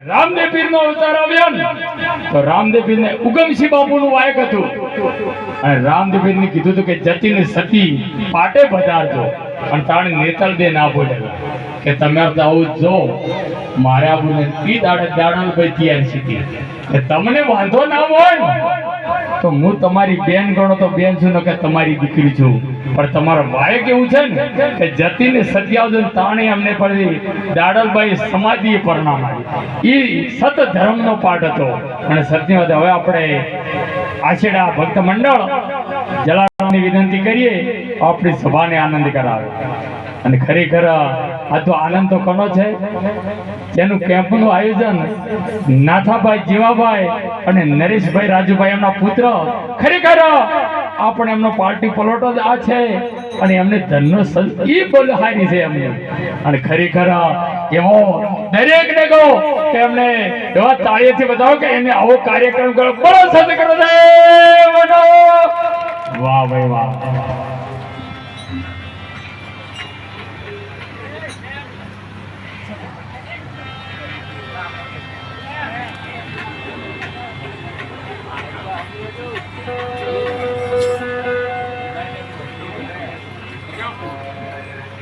રામદેવ પીર નો અવતાર આવ્યો ને તો રામદેવ પીર ને ઉગમસિંહ બાપુ નું વાયક હતું અને રામદેવ પીર ને કીધું હતું કે જતી ને સતી પાટે પધારજો અને તાણે નેતલ દે ના બોલે કે તમે આવું જો મારે આવું ઈ દાડા ભાઈ તૈયાર સીધી કે તમને વાંધો ના હોય તો હું તમારી બેન ગણો તો બેન છું ને કે તમારી દીકરી છું પણ તમારો વાયક એવું છે ને કે જતીને સત્યાવજન તાણે અમને પડી દાડલભાઈ સમાધિ પરણામ આવી ઈ સત ધર્મનો પાઠ હતો અને સત્યવાદ હવે આપણે આશેડા ભક્ત મંડળ જલારામની વિનંતી કરીએ આપણી સભાને આનંદ કરાવે અને ખરેખર આ તો આનંદ તો કોનો છે જેનું કેમ્પનું આયોજન નાથાભાઈ જીવાભાઈ અને નરેશભાઈ રાજુભાઈ એમના પુત્ર ખરેખર આપણે એમનો પાર્ટી પલોટો જ આ છે અને એમને ધનનો ઈ બોલહારી છે એમને અને ખરેખર એવો દરેક ને કહો કે એમને એવા તાળીઓથી બતાવો કે એને આવો કાર્યક્રમ કરો બોલો સદગુરુદેવનો